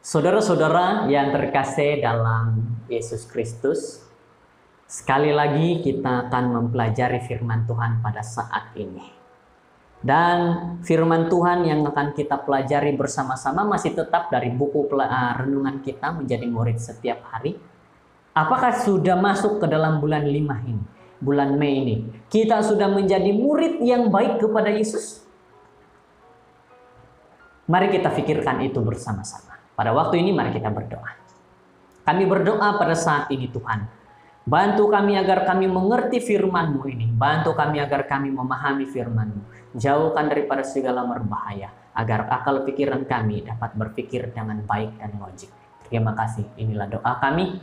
Saudara-saudara yang terkasih dalam Yesus Kristus, sekali lagi kita akan mempelajari firman Tuhan pada saat ini. Dan firman Tuhan yang akan kita pelajari bersama-sama masih tetap dari buku renungan kita menjadi murid setiap hari. Apakah sudah masuk ke dalam bulan 5 ini, bulan Mei ini, kita sudah menjadi murid yang baik kepada Yesus? Mari kita pikirkan itu bersama-sama. Pada waktu ini mari kita berdoa. Kami berdoa pada saat ini Tuhan. Bantu kami agar kami mengerti firman-Mu ini. Bantu kami agar kami memahami firman-Mu. Jauhkan daripada segala berbahaya. Agar akal pikiran kami dapat berpikir dengan baik dan logik. Terima kasih. Inilah doa kami.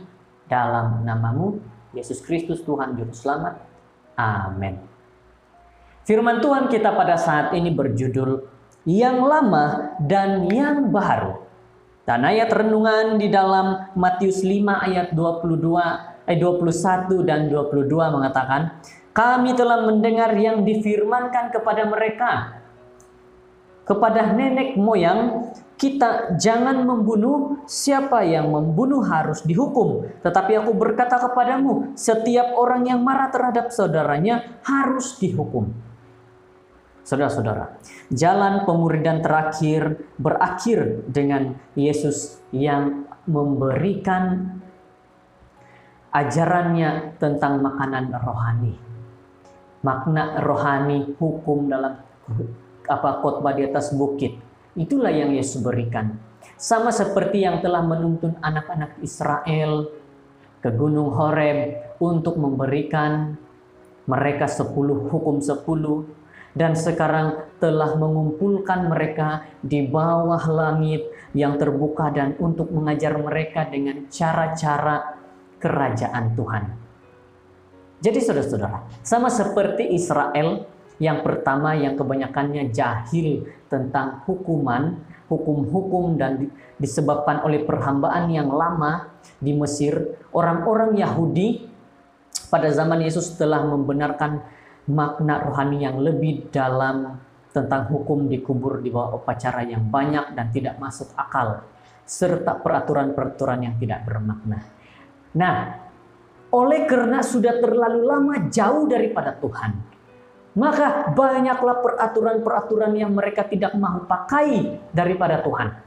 Dalam nama-Mu, Yesus Kristus Tuhan Juru Selamat. Amin. Firman Tuhan kita pada saat ini berjudul Yang Lama dan Yang Baru. Dan ayat renungan di dalam Matius 5 ayat 21 dan 22 mengatakan, kami telah mendengar yang difirmankan kepada mereka, kepada nenek moyang kita, jangan membunuh, siapa yang membunuh harus dihukum. Tetapi aku berkata kepadamu, setiap orang yang marah terhadap saudaranya harus dihukum. Saudara-saudara, jalan pemuridan terakhir berakhir dengan Yesus yang memberikan ajarannya tentang makanan rohani. Makna rohani, hukum dalam khotbah di atas bukit. Itulah yang Yesus berikan. Sama seperti yang telah menuntun anak-anak Israel ke Gunung Horeb untuk memberikan mereka 10 hukum 10. Dan sekarang telah mengumpulkan mereka di bawah langit yang terbuka dan untuk mengajar mereka dengan cara-cara kerajaan Tuhan. Jadi saudara-saudara, sama seperti Israel yang pertama yang kebanyakannya jahil tentang hukum-hukum dan disebabkan oleh perhambaan yang lama di Mesir, orang-orang Yahudi pada zaman Yesus telah membenarkan makna rohani yang lebih dalam tentang hukum dikubur di bawah upacara yang banyak dan tidak masuk akal, serta peraturan-peraturan yang tidak bermakna. Nah, oleh karena sudah terlalu lama jauh daripada Tuhan, maka banyaklah peraturan-peraturan yang mereka tidak mau pakai daripada Tuhan.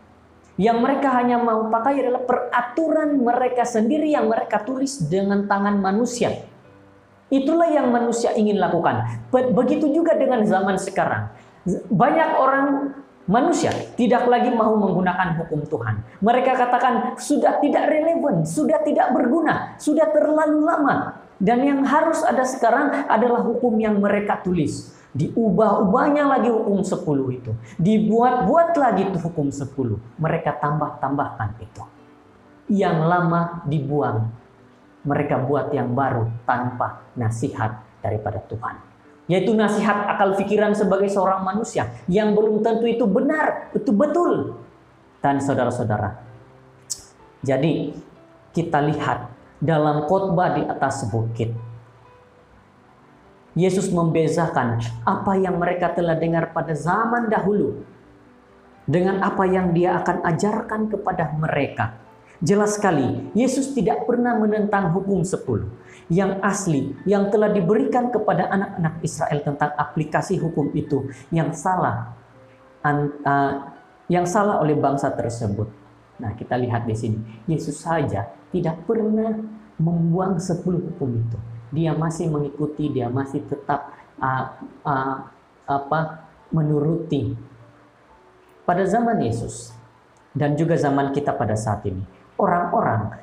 Yang mereka hanya mau pakai adalah peraturan mereka sendiri yang mereka tulis dengan tangan manusia. Itulah yang manusia ingin lakukan. Begitu juga dengan zaman sekarang. Banyak orang manusia tidak lagi mau menggunakan hukum Tuhan. Mereka katakan sudah tidak relevan, sudah tidak berguna, sudah terlalu lama. Dan yang harus ada sekarang adalah hukum yang mereka tulis. Diubah-ubahnya lagi hukum 10 itu. Dibuat-buat lagi itu hukum 10. Mereka tambah-tambahkan itu. Yang lama dibuang. Mereka buat yang baru tanpa nasihat daripada Tuhan. Yaitu nasihat akal pikiran sebagai seorang manusia yang belum tentu itu benar, itu betul. Dan saudara-saudara, jadi kita lihat dalam khotbah di atas bukit, Yesus membezakan apa yang mereka telah dengar pada zaman dahulu dengan apa yang Dia akan ajarkan kepada mereka. Jelas sekali, Yesus tidak pernah menentang hukum 10 yang asli, yang telah diberikan kepada anak-anak Israel tentang aplikasi hukum itu yang salah oleh bangsa tersebut. Nah, kita lihat di sini, Yesus saja tidak pernah membuang 10 hukum itu. Dia masih mengikuti, dia masih tetap menuruti. Pada zaman Yesus dan juga zaman kita pada saat ini, orang-orang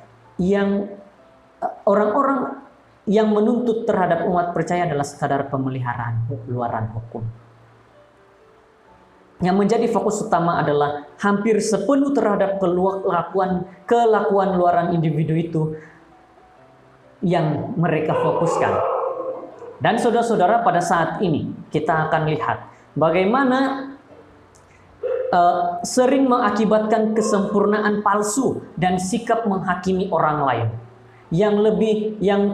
yang menuntut terhadap umat percaya adalah sekadar pemeliharaan luaran hukum. Yang menjadi fokus utama adalah hampir sepenuh terhadap kelakuan luaran individu itu yang mereka fokuskan. Dan saudara-saudara, pada saat ini kita akan lihat bagaimana sering mengakibatkan kesempurnaan palsu dan sikap menghakimi orang lain yang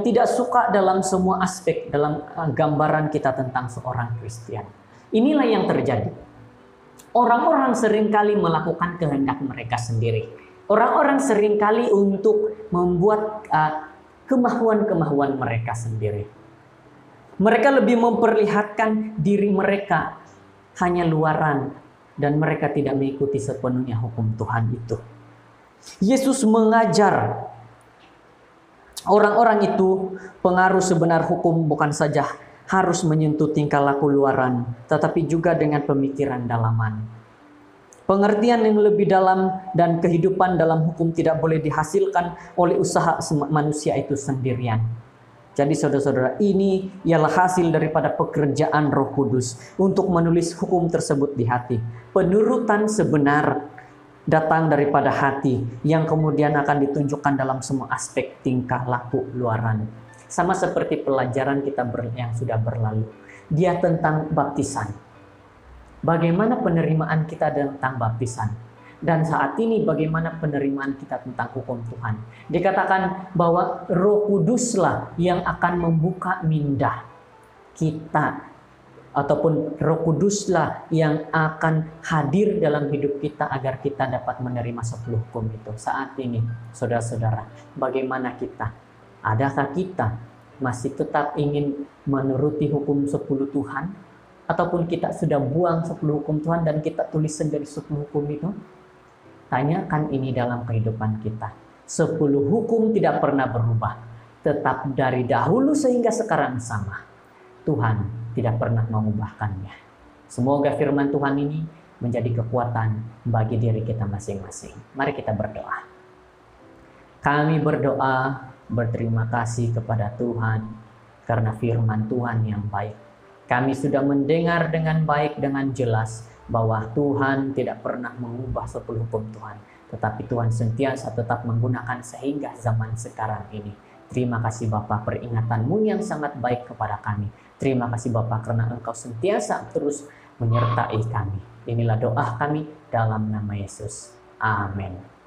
tidak suka dalam semua aspek dalam gambaran kita tentang seorang Kristen. Inilah yang terjadi. Orang-orang seringkali melakukan kehendak mereka sendiri. Orang-orang seringkali untuk membuat kemahuan-kemahuan mereka sendiri. Mereka lebih memperlihatkan diri mereka hanya luaran dan mereka tidak mengikuti sepenuhnya hukum Tuhan itu. Yesus mengajar orang-orang itu pengaruh sebenar hukum bukan saja harus menyentuh tingkah laku luaran, tetapi juga dengan pemikiran dalaman. Pengertian yang lebih dalam dan kehidupan dalam hukum tidak boleh dihasilkan oleh usaha manusia itu sendirian. Jadi saudara-saudara, ini ialah hasil daripada pekerjaan Roh Kudus untuk menulis hukum tersebut di hati. Penurutan sebenar datang daripada hati yang kemudian akan ditunjukkan dalam semua aspek tingkah laku luaran. Sama seperti pelajaran kita yang sudah berlalu. Dia tentang baptisan. Bagaimana penerimaan kita tentang baptisan. Dan saat ini bagaimana penerimaan kita tentang hukum Tuhan. Dikatakan bahwa Roh Kuduslah yang akan membuka minda kita. Ataupun Roh Kuduslah yang akan hadir dalam hidup kita agar kita dapat menerima 10 hukum itu. Saat ini saudara-saudara, bagaimana kita? Adakah kita masih tetap ingin menuruti hukum 10 Tuhan? Ataupun kita sudah buang 10 hukum Tuhan dan kita tulis sendiri 10 hukum itu? Tanyakan ini dalam kehidupan kita. 10 hukum tidak pernah berubah. Tetap dari dahulu sehingga sekarang sama. Tuhan tidak pernah mengubahkannya. Semoga firman Tuhan ini menjadi kekuatan bagi diri kita masing-masing. Mari kita berdoa. Kami berdoa berterima kasih kepada Tuhan karena firman Tuhan yang baik. Kami sudah mendengar dengan baik, dengan jelas bahwa Tuhan tidak pernah mengubah 10 hukum Tuhan. Tetapi Tuhan sentiasa tetap menggunakan sehingga zaman sekarang ini. Terima kasih Bapa, peringatan-Mu yang sangat baik kepada kami. Terima kasih Bapa karena Engkau sentiasa terus menyertai kami. Inilah doa kami dalam nama Yesus. Amin.